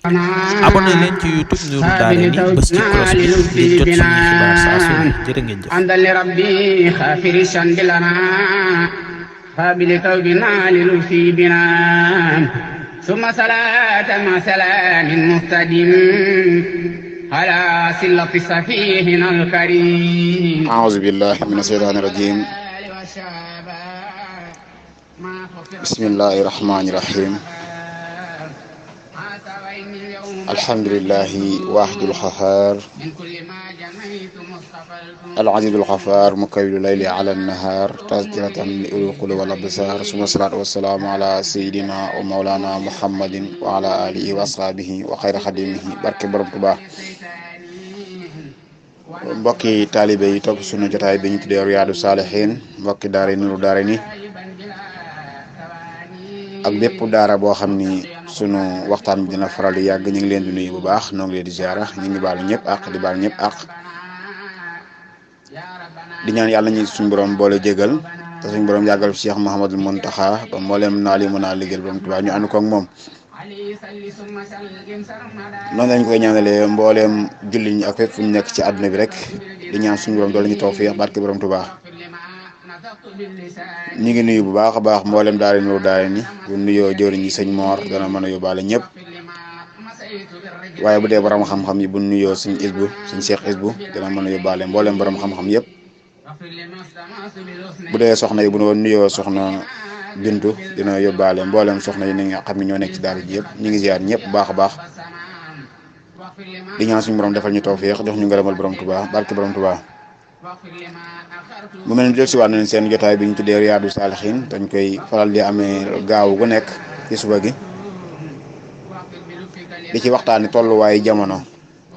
abonné leen ci YouTube Nourou Darayni bës ci cloche bi ngir jot suñuy xibaar saa su ne jërë ngeen jëf. عند لربي خافر الشند لنا قابل توبنا للوفي بنا ثم صلاة مع سلام مهتدم على سلة صفيحنا الكريم. أعوذ بالله من الشيطان الرجيم. بسم الله الرحمن الرحيم. الحمد لله واحد القهار العزيز الغفار مكول الليل على النهار تذكرة لأولي القلوب والأبصار ثم الصلاة والسلام على سيدنا ومولانا محمد وعلى آله وأصحابه وخير خديمه barke Borom Tuubaa. mbokki taalibe yi topp sunu jotaay bi ñu tuddee Riyaadu Saalihiin mbokki daara Nuuru Daarayni ak bépp daara boo xam ni sunu waxtaan bi dina faral di yàgg ñu ngi leen di nuyu bu baax noo ngi leen di ziara ñu ngi baalu ñëpp àq di baal ñëpp àq di ñaan yàlla ñu suñu borom boole jégal te suñu borom yàggal fi Cheikh Mouhamadul Mountakha ba mboolem naa li mën a liggéeyal Borom Tuubaa ñu ànd ko ak moom. noonu lañ koy ñaanalee mbooleem julli ñi ak fépp fu ñu nekk ci àdduna bi rek di ñaan suñu borom doole ñu tawfiix barke Borom Tuubaa. ñu ngi nuyu bu baax a baax mboolem daara Nuuru Daarayni bu nuyoo jëriñ ñi sëñ Mor dana mën a yóbbaale ñëpp waaye bu dee borom xam-xam yi bu nuyoo suñ isbu suñ Cheikh isbu dana mën a yóbbaale mboolem borom xam-xam yëpp bu dee soxna yi bu nuyoo soxna Bintu dina yóbbaale mboolem soxna yi ni nga xam ne ñoo nekk ci daara ji yëpp ñu ngi ziar ñëpp baax a baax di ñaan suñu borom defal ñu tawfiix jox ñu ngërëmal Borom Tuubaa barke Borom Tuubaa. mu mel ni del si waat nañ seen jotaay bi ñu tuddee Riyaadu Saalihiin dañ koy faral di amee gaaw gu nekk ci suba gi di ci waxtaani tolluwaayu jamono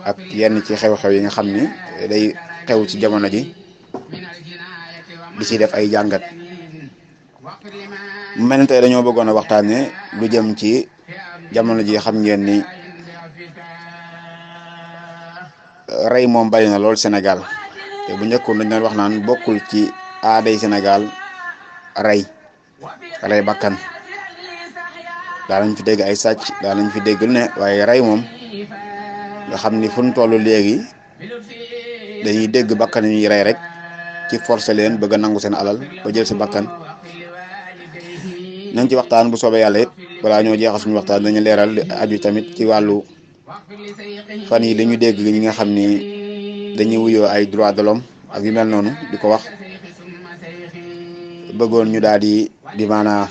ak yenn ci xew-xew yi nga xam ni day xew ci jamono ji di ci def ay jàngat. mu mel ni tey dañoo bëggoon a waxtaane lu jëm ci jamono ji xam ngeen ni rey moom bari na lool Sénégal te bu njëkkoon dañ doon wax naan bokkul ci aaday Sénégal rey bakkan daa nañ fi dégg ay sàcc daa nañ fi dégg lu ne waaye rey moom nga xam ni fu ñu toll léegi dañuy dégg bakkan yi ñuy rey rek ci forcer leen bëgg a nangu seen alal ba jël si bakkan nañ ci waxtaan bu soobee yàlla it balaa ñoo jeexal suñu waxtaan dañu leeral aju tamit ci wàllu fan yi dañu dégg ñi nga xam ni dañuy wuyoo ay droit de l'homme ak yu mel noonu di ko wax bëggoon ñu daal di maanaa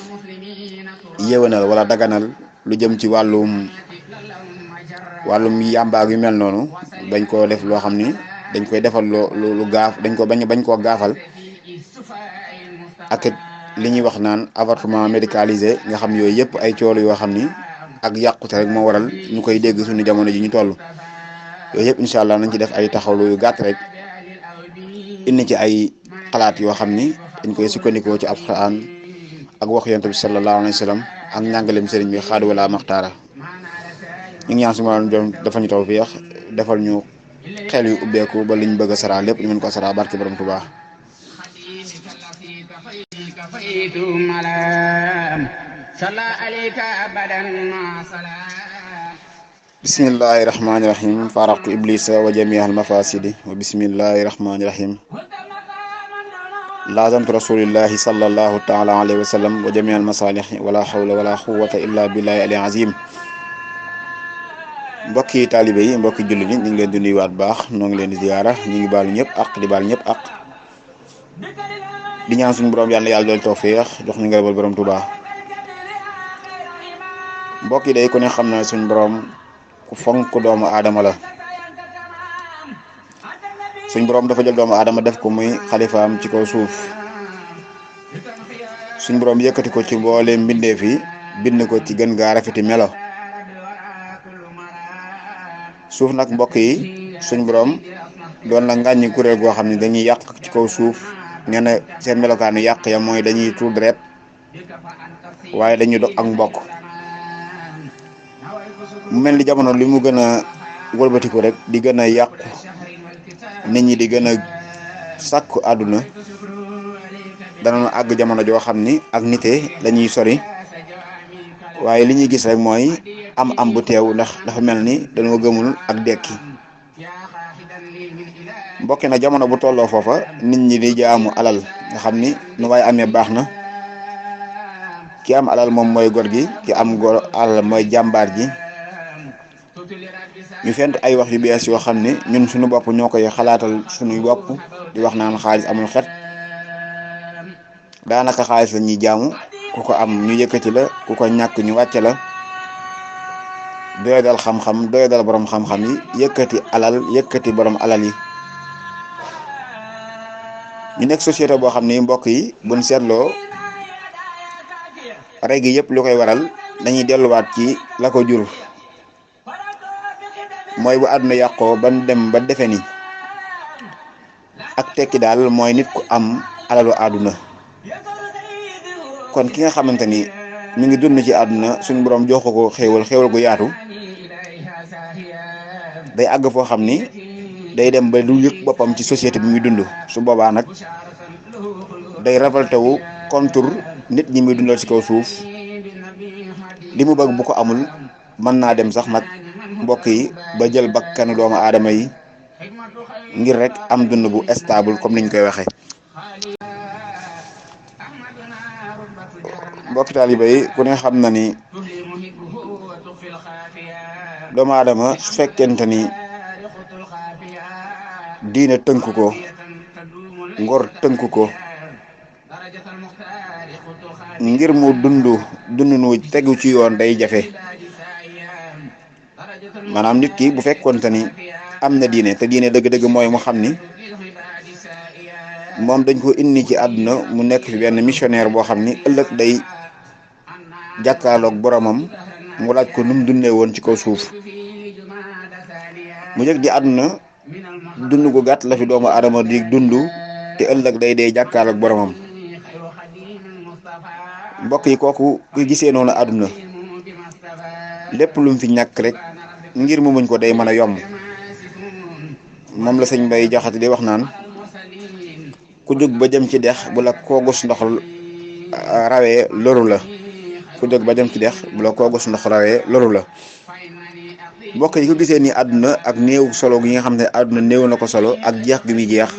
yéwénal wala daganal lu jëm ci wàllum yàmbaag yu mel noonu bañ koo def loo xam ni dañ koy defal lu gaaf dañ ko bañ koo gaafal ak li ñuy wax naan avortement médicalisé nga xam yooyu yëpp ay coolu yoo xam ni ak yàqute rek moo waral ñu koy dégg suñu jamono ji ñu toll yooyu yëpp incha allah nañ ci def ay taxawlu yu gàtt rek indi ci ay xalaat yoo xam ni dañ koy sukkandikoo ci alxuraan ak wax yonent bi sallallahu alayhi wa sallam ak njàngaleem sëriñ bi xaadu wala maxtaara ñu ngi ñaan suñu borom defal ñu tawfiix defal ñu xel yu ubbeeku ba liñ bëgg a saraa lépp ñu mën ko saraa barke Borom Tuubaa. bismillahi rahmaani rahim faraqtu iblisa wa jamial mafasidi wa bismillahi rahmaani rahim lazamtu rasulillahi sallallahu taala alayhi wa sallam wa jamial masalihi wala hawla wala quwwata illa billahi ali azim. mbokki taalibe yi mbokki jullit yi ñu ngi leen di nuyuwaat baax noo ngi leen di ziyaara ñu ngi baalu ñëpp ak di baal ñëpp ak di ñaan suñu borom yàlla dool tawfiix jox ñu ngërëmal Borom Tuubaa. mbokk yi day ku ne xam na suñu borom ku fonk doomu aadama la suñ borom dafa jël doomu aadama def ko muy xalifaam ci kaw suuf suñ borom yëkkati ko ci mboolem mbindeef yi bind ko ci gën gaa rafeti melo suuf nag mbokk yi suñ borom doon la ngàññi kuréel goo xam ne dañuy yàq ci kaw suuf nee na seen melokaanu yàq ya mooy dañuy tuur deret waaye dañuy dog ak mbokk mu mel ni jamono li mu gën a wëlbatiku rek di gën a yàqu nit ñi di gën a sàkku àdduna dana àgg jamono joo xam ni ak nite dañuy sori waaye li ñuy gis rek mooy am bu teew ndax dafa mel ni dañoo gëmul ak dekki. mbokki na jamono bu tolloo foofa nit ñi di jaamu alal nga xam ni nu waaye amee baax na. ki am alal moom mooy gor gi, ki am gor alal mooy jàmbaar ji. ñu fent ay wax yu bees yoo xam ne ñun suñu bopp ñoo koy xalaatal suñuy bopp di wax naan xaalis amul xet. daanaka xaalis la ñuy jaamu, ku ko am ñu yëkkati la, ku ko ñàkk ñu wàcce la. doy dal xam-xam doy dal borom xam-xam yi, yëkkati alal yëkkati borom alal yi. ñu nekk société boo xam ne mbokk yi buñ seetloo rey gi yëpp lu koy waral dañuy delluwaat ci la ko jur. mooy bu àdduna yàqoo ban dem ba defe ni ak tekki daal mooy nit ku am alalu àdduna. kon ki nga xamante ni mi ngi dund ci àdduna suñu borom jox ko xéewal gu yaatu, day àgg foo xam ni day dem ba du yëg boppam ci société bi muy dund. su boobaa nag day révolté wu contre nit ñi muy dundal ci kaw suuf. li mu bëgg bu ko amul mën naa dem sax nag mbokk yi ba jël bakkanu doomu aadama yi ngir rek am dund bu stable comme niñ koy waxee. mbokki taaliba yi ku ne xam na ni doomu aadama su fekkente ni diine tënk ko, ngor tënk ko, ngir mu dund nu tegu ci yoon day jafe. maanaam nit ki bu fekkoonte ni am na diine te diine dëgg-dëgg mooy mu xam ni moom dañ ko indi ci àdduna mu nekk fi benn missionnaire boo xam ni ëllëg day jàkkaarloog boromam mu laaj ko nu mu dundee woon ci kaw suuf. mu yëg di àdduna dund gu gàtt la fi doomu aadama di dund te ëllëg day dee jàkkaarloog boromam. mbokk yi kooku ku gisee noonu àdduna lépp lu mu fi ñàkk rek ngir mu muñ ko day mën a yomb. moom la sëñ Mbay Jaxate di wax naan ku jóg ba jëm ci dex bu la koogus ndox rawee loru la. ku jóg ba jëm ci dex bu la koogus ndox rawee loru la. mbokk yi ko gisee ni àdduna ak néew solo gi nga xam ne àdduna néew na ko solo ak jeex gi muy jeex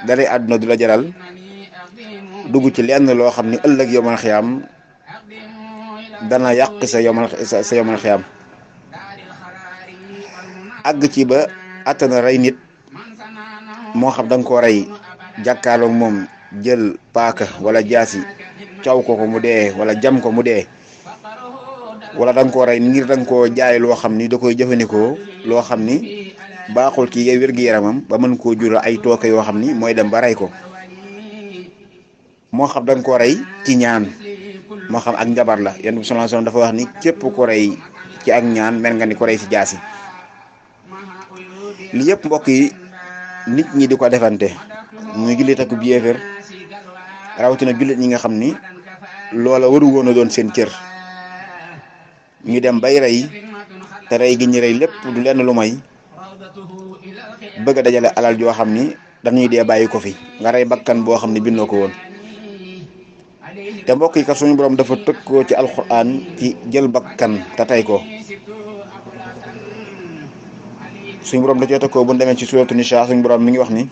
dara àdduna du la jaral dugg ci lenn loo xam ni ëllëg yomal xiyaam dana yàq sa yomal xiyaam. àgg ci ba attana rey nit moo xam da nga koo rey jàkkaarloog moom jël paaka wala jaasi caw ko mu dee wala jam ko mu dee, wala da nga koo rey ngir da nga koo jaay loo xam ni da koy jëfandikoo loo xam ni baaxul ci wér-gu-yaramam ba mën koo jura ay tooke yoo xam ni mooy dem ba rey ko. moo xam da nga koo rey ci ñaan, moo xam ak njabar la. Yonent bi sallallahu alayhi wasallam dafa wax ni képp ko rey ci ak ñaan mel nga ni ko rey ci jaasi. li yëpp mbokk yi nit ñi di ko defante muy jullit ak bu yéefar, rawatina jullit ñi nga xam ni loola waru woon a doon seen cër. ñu dem bay rey te rey gi ñu rey lépp du lenn lu may bëgg a dajale alal joo xam ni dañuy dee bàyyi ko fi. nga rey bakkan boo xam ne bindoo ko woon. te mbokk yi kat suñu borom dafa tëkkoo ci alquran ci jël bakkan te tey ko. suñu borom da cee tëkkoo bu demee ci suuratu Nisaa suñu borom mi ngi wax ni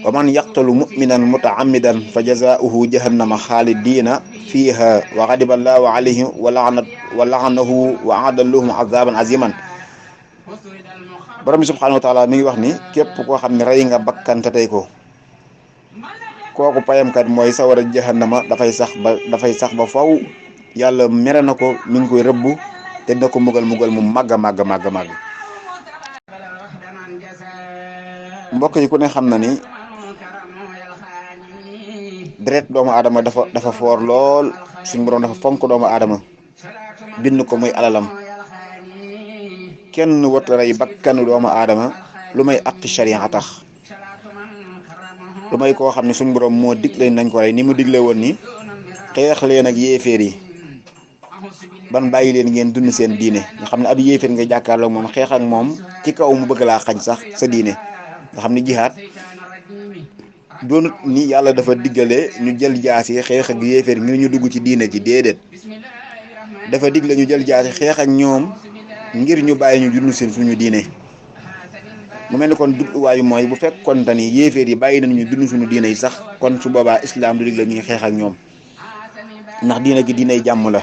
wa man yaqtalu mu'minan mutaammidan fa jazaa'uhu jahannama xaalidiina fiiha wa ghadiba Allahu alayhi wa la'anahu wa a'adda lahum azaban aziman. borom bi subhanahu wa taala mi ngi wax ni képp koo xam ne rey nga bakkan te tey ko, kooku payamkat mooy sawara jahannama dafay sax ba faw. yàlla mere na ko, mi ngi koy rëbb te dina ko mugal mu màgg. mbokk yi ku ne xam na ni deret doomu aadama dafa foor lool. suñu borom dafa fonk doomu aadama bind ko muy alalam. kenn wat rey bakkanu doomu aadama lu may aqi sharia tax, lu may koo xam ne suñu borom moo digle nañ ko rey, ni mu digle woon ni xeex leen ak yéeféer yi ban bàyyi leen ngeen dund seen diine. nga xam ne ab yéeféer nga jàkkaarloo moom xeex ak moom ci kaw mu bëgg laa xañ sax sa diine. nga xam ne jihaad doonut ni yàlla dafa diggale ñu jël jaasi xeex ak yéeféer ngir ñu dugg ci diine ji déedéet dafa digle ñu jël jaasi xeex ak ñoom ngir ñu bàyyi ñu dund seen suñu diine mu mel ni kon jubluwaayu mooy bu fekkoonte ni yéeféer yi bàyyi nañu dund suñu diine yi sax kon su boobaa islam du digle ñuy xeex ak ñoom ndax diine gi diiney jàmm la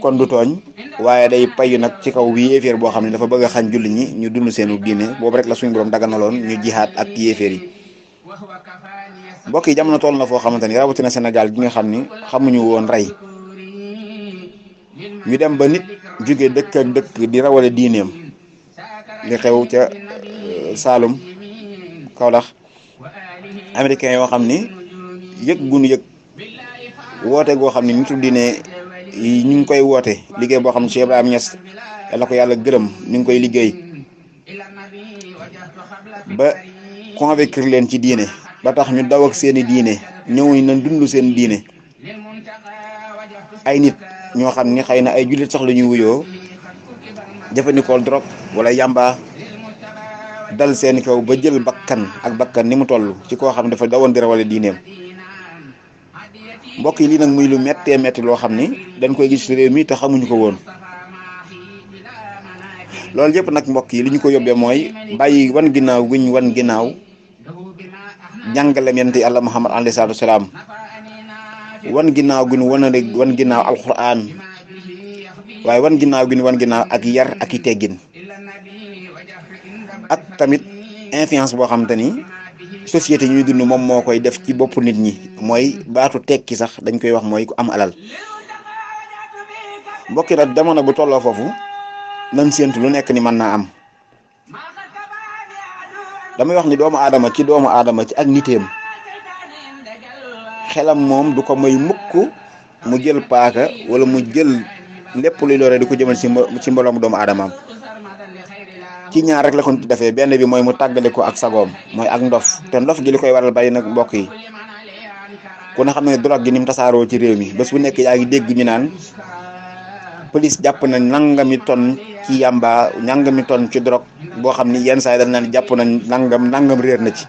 kon du tooñ waaye day payu nag ci kaw yéeféer boo xam ne dafa bëgg a xañ julli ñi ñu dund seenu diine boobu rek la suñu borom daganaloon ñu jihaat ak yéeféer yi mbokk yi jamono toll na foo xamante ni rawatina Sénégal gi nga xam ni xamuñu woon rey ñu dem ba nit jóge dëkk ak dëkk di rawale diineem li xew ca Saalum Kaolack américain yoo xam ni yëg gunu yëg woote goo xam ni nitu diine yi ñu ngi koy woote liggéey boo xam ne Cheikh Ibrahima Niass yàlla ko yàlla gërëm ñu ngi koy liggéey ba convaincre leen ci diine ba tax ñu daw ak seeni diine ñëw na dund seen diine ay nit ñoo xam ni xëy na ay jullit sax la ñuy wuyoo jëfandikoo drogue wala yamba dal seen kaw ba jël bakkan ak bakkan ni mu toll ci koo xam ne dafa dawoon di rawale diineem mbokk yi lii nag muy lu méttee métti loo xam ni dañ koy gis ci réew mi te xamuñu ko woon loolu yëpp nag mbokk yi li ñu ko yóbbee mooy bàyyi wan ginnaaw guñ wan ginnaaw jàngaleem yonent Yàlla Muhammad alayhi salaatu wasalaam wan ginnaaw guñ wan ginnaaw alquran waaye wan ginnaaw guñ wan ginnaaw ak yar ak i teggin ak tamit influence boo xam te ni société ñuy dund moom moo koy def ci bopp nit ñi mooy baatu tekki sax dañ koy wax mooy ku am alal mbokki nag jamono bu tolloo foofu nan séentu lu nekk ni mën naa am damay wax ni doomu aadama ci ak niteem xelam moom du ko may mukk mu jël paaka wala mu jël lépp luy lore di ko jëmal ci mbooloomu doomu aadamaam ci ñaar rek la ko defee benn bi mooy mu tàggale ko ak sagoom mooy ak ndof te ndof gi li koy waral bàyyi nag mbokk yi ku ne xam ne drogue gi ni mu tasaaroo ci réew mi bés bu nekk yaa ngi dégg ñu naan police jàpp nañ nangami ton ci yamba nangami ton ci drogue boo xam ni yenn saa yi dañ naan jàpp nañ nangam réer na ci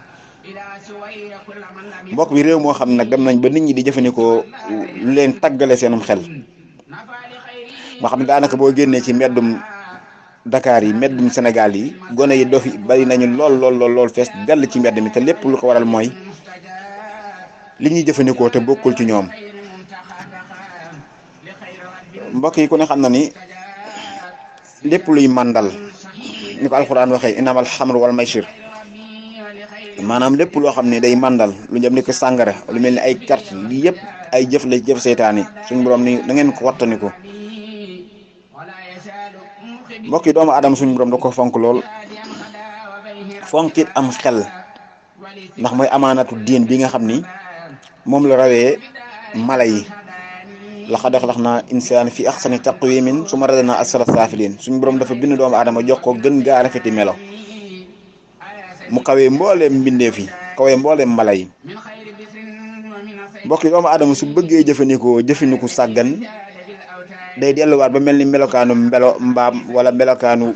mbokk bi réew moo xam ne nag dem nañ ba nit ñi di jëfandikoo lu leen tàggale seenum xel moo xam ne daanaka boo génnee ci mbeddum Dakar yi mbeddum Sénégal yi gone yi dof yi bari nañu lool fees dell ci mbedd mi te lépp lu ko waral mooy li ñuy jëfandikoo te bokkul ci ñoom mbokk yi ku ne xam na ni lépp luy màndal ni ko alxuraan waxee inamal xamru wal maysir maanaam lépp loo xam ne day màndal lu jëm ni ko sàngara lu mel ni ay carte li yëpp ay jëf la jëf seytaan yi suñu borom ni na ngeen ko wattaniku mbokk yi doomu aadama suñu borom da ko fonk lool fonkit am xel ndax mooy amaanatu diin bi nga xam ni moom la rawee mala yi laqad xalaqnaa insaana fi ahsani taqwiimin summa radadnaahu asfala saafiliin suñu borom dafa bind doomu aadama jox ko gën gaa rafeti melo mu kawee mbooleem mbindeef yi kawee mbooleem mala yi mbokk yi doomu aadama su bëggee jëfandiku sàggan day delluwaat ba mel ni melokaanu mbaam wala melokaanu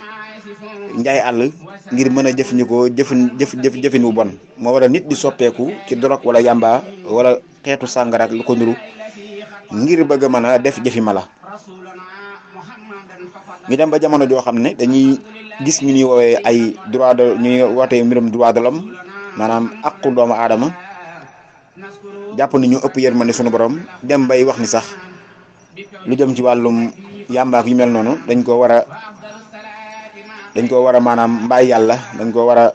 njaay àll ngir mën a jëfandikoo jëfin wu bon moo war a nit di soppeeku ci drogue wala yamba wala xeetu sàngara ak lu ko nuru ngir bëgg a mën a def jëfi mala ñu dem ba jamono joo xam ne dañuy gis ñu ñuy woowee ay droit de ñuy wootee mbirum droit de l'homme maanaam aqu doomu aadama jàpp ni ñu ëpp yërmande suñu borom dem bay wax ni sax lu jëm ci wàllum yàmbaak yu mel noonu dañ ko war a maanaam mbaay yàlla dañ ko war a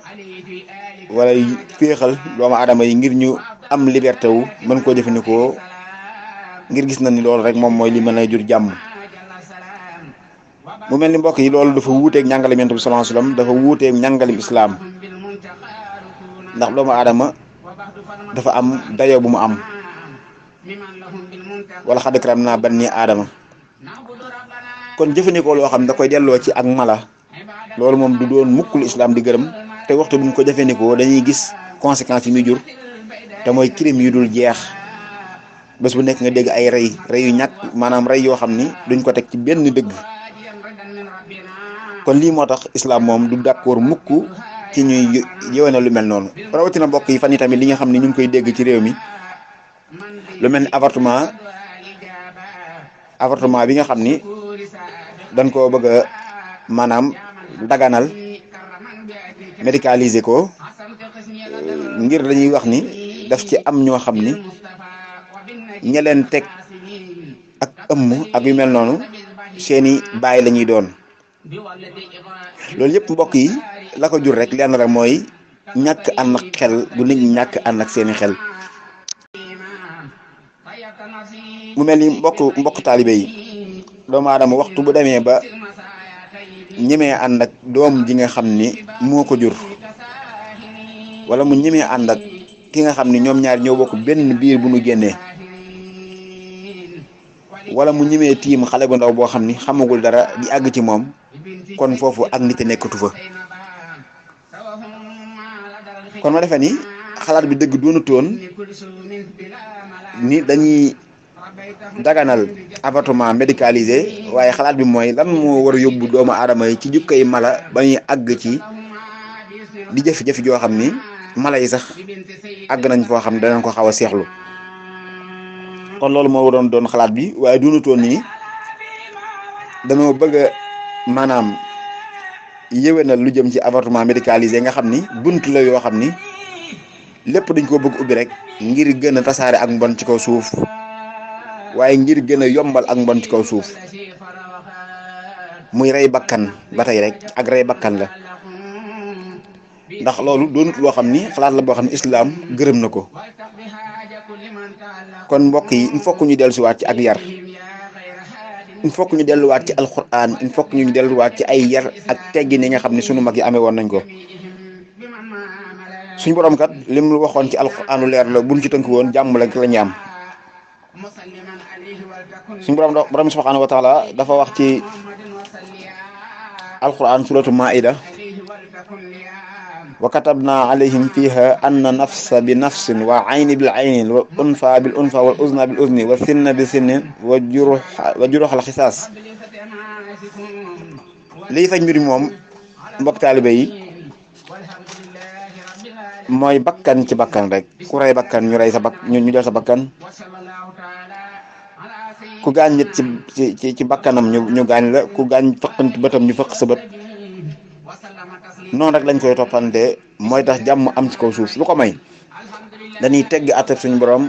féexal doomu aadama yi ngir ñu am liberté wu mën koo jëfandikoo ngir gis na ni loolu rek moom mooy li mën a jur jàmm mu mel ni mbokk yi loolu dafa wuuteeg njàngalem Yonent bi sallallahu alayhi wasallam dafa wuuteeg njàngalem islaam ndax doomu aadama dafa am dayoo bu mu am wala xad karamnaa banii aadama kon jëfandikoo loo xam da koy delloo ci ak mala loolu moom du doon mukkul islam di gërëm te waxtu buñ ko jëfandikoo dañuy gis conséquences yi muy jur te mooy crime yu dul jeex bés bu nekk nga dégg ay rey yu ñàkk maanaam rey yoo xam ni duñ ko teg ci benn dëgg kon lii moo tax islam moom du d'accord mukk ci ñuy yéwénal lu mel noonu rawatina mbokk yi fan yi tamit li nga xam ne ñu ngi koy dégg ci réew mi lu mel ni avortement bi nga xam ni dañ koo bëgg a maanaam daganal médicaliser ko ngir dañuy wax ni daf ci am ñoo xam ni ña leen teg ak ëmm ak yu mel noonu seeni baay la ñuy doon loolu yëpp mbokk yi la ko jur rek lenn rek mooy ñàkk ànd ak xel bu nit ñi ñàkk ànd ak seeni xel mu mel ni mbokk taalibe yi doomu aadama waxtu bu demee ba ñemee ànd ak doom ji nga xam ni moo ko jur wala mu ñemee ànd ak ki nga xam ni ñoom ñaar ñoo bokk benn biir bu nu génnee wala mu ñemee tiim xale bu ndaw boo xam ni xamagul dara di àgg ci moom kon foofu ak nit nekkatu fa kon ma defe ni xalaat bi dëgg doonutoon ni dañuy daganal avortement médicalisé waaye xalaat bi mooy lan moo war a yóbbu doomu aadama yi ci jukkay mala ba ñuy àgg ci di jëf-jëf joo xam ni mala yi sax àgg nañ foo xam ne danañ ko xaw a seexlu kon loolu moo waroon doon xalaat bi waaye doonutoon ni dañoo bëgg a maanaam yéwénal lu jëm ci avortement médicalisé nga xam ni bunt la yoo xam ni lépp dañ ko bëgg ubbi rek ngir gën a tasaare ak mbon ci kaw suuf waaye ngir gën a yombal ak mbon ci kaw suuf muy rey bakkan ba tey rek ak rey bakkan la ndax loolu doonut loo xam ni xalaat la boo xam ne islaam gërëm na ko kon mbokk yi il faut que ñu dellusiwaat ci ak yar il faut que ñu delluwaat ci alquran il faut que ñu delluwaat ci ay yar ak teggin yi nga xam ne sunu mag yi amee woon nañ ko suñ borom kat lim lu waxoon ci alquranu leer la buñ ci tënk woon jàmm la ñu am suñ borom subhanahu wa taala dafa wax ci alquran suratu maida wa katabna alayhim fiha anna nafsa bi nafsin wa ayni bil ayni wa unfa bil unfa wal uzna bil uzni wa sinna bi sinnin wa juruxal xisaas lii faj mbir moom mbokk taalibe yi mooy bakkan ci bakkan rek ku rey bakkan ñu rey sa ñu jël sa bakkan ku gaañ nit ci bakkanam ñu gaañ la ku gaañ fëqant bëtam ñu fëq sa bët noonu rek lañ koy toppante mooy tax jàmm am ci kaw suuf lu ko may dañuy tegg àtte suñu borom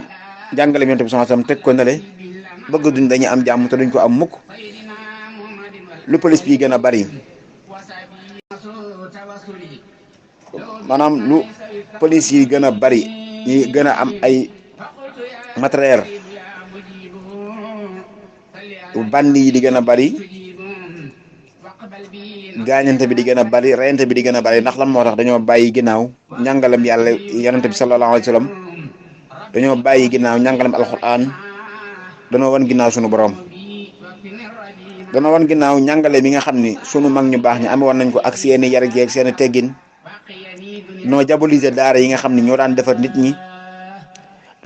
jàngale Yonent bi sallallahu alayhi wasallam teg ko nale bëgg duñ dañuy am jàmm te duñ ko am mukk lu police bi gën a bari maanaam lu police yi gën a bari yi gën a am ay matériel bandi yi di gën a bari gaañante bi di gën a bari reyante bi di gën a bari ndax lan moo tax dañoo bàyyi ginnaaw njàngalam yàlla Yonent bi sallallahu alayhi wasallam dañoo bàyyi ginnaaw njàngalam alquran dañoo wan ginnaaw sunu borom dañoo wan ginnaaw njàngale bi nga xam ni sunu mag ñu baax ñi amee woon nañ ko ak seeni yar jeeg seeni teggin noo diaboliser daara yi nga xam ni ñoo daan defar nit ñi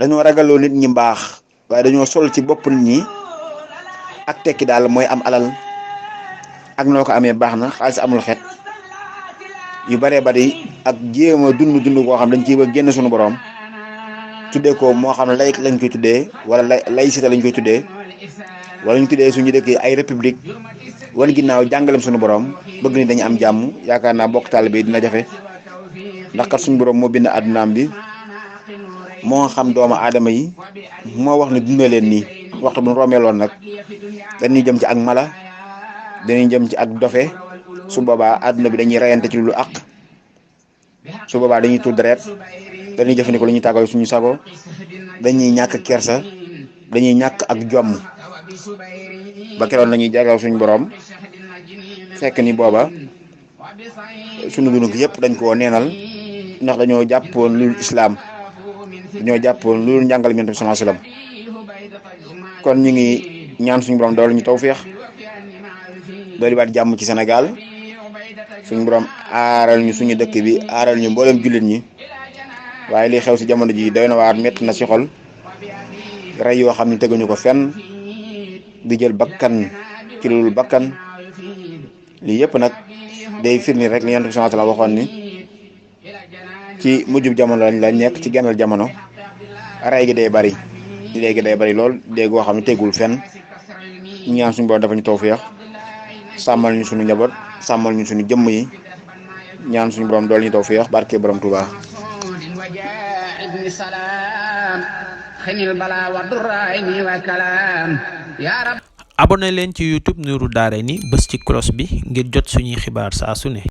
dañoo ragaloo nit ñi baax waaye dañoo sol ci bopp nit ñi ak tekki daal mooy am alal ak noo ko amee baax na xaalis amul xet yu baree bari ak jéem a dund koo xam dañ ciy ba génn suñu borom tuddee ko moo xam ne laïc lañ koy tuddee wala laïcité lañ koy tuddee wala ñu tuddee suñu dëkk ay république wan ginnaaw jàngalem suñu borom bëgg ni dañu am jàmm yaakaar naa bokk taalibe bi dina jafe ndax kat suñu borom moo bind àddunaam bi moo xam doomu aadama yi moo wax ne dundee leen nii waxtu bu ñu romeeloon nag dañuy jëm ci ak mala dañuy jëm ci ak dofe su boobaa àdduna bi dañuy reyante ci lu àq su boobaa dañuy tudd deret dañuy jëfandikoo lu ñuy tàggal suñu sago dañuy ñàkk kersa dañuy ñàkk ak jomm ba keroon la ñuy jagal suñu borom fekk ni booba suñu dund yëpp dañ koo neenal ndax dañoo jàppoon lu islaam dañoo jàppoon lu njàngal Yonent bi sallallahu alayhi wasallam kon ñu ngi ñaan suñu borom dool ñu tawfeex dooli baat jàmm ci Sénégal suñu borom aaral ñu suñu dëkk bi aaral ñu mboolem jullit ñi waaye li xew si jamono ji doy na waar métti na ci xol rey yoo xam ne teguñu ko fenn di jël bakkan ci lu bakkan lii yëpp nag day firni rek li Yonent bi sallallahu alayhi wasallam waxoon ni ci mujjub jamono lañ nekk ci gennal jamono ray gi day bari léegi day bari lool dee goo xam ne tegul fenn ñaan suñu borom dafa ñu tawfeex sàmmal ñu suñu njaboot sàmmal ñu suñu jëmm yi ñaan suñu borom dool ñu tawfeex barke borom Tuubaa abonné leen ci YouTube Nourou Darayni bës ci cloche bi ngir jot suñuy xibaar saa su ne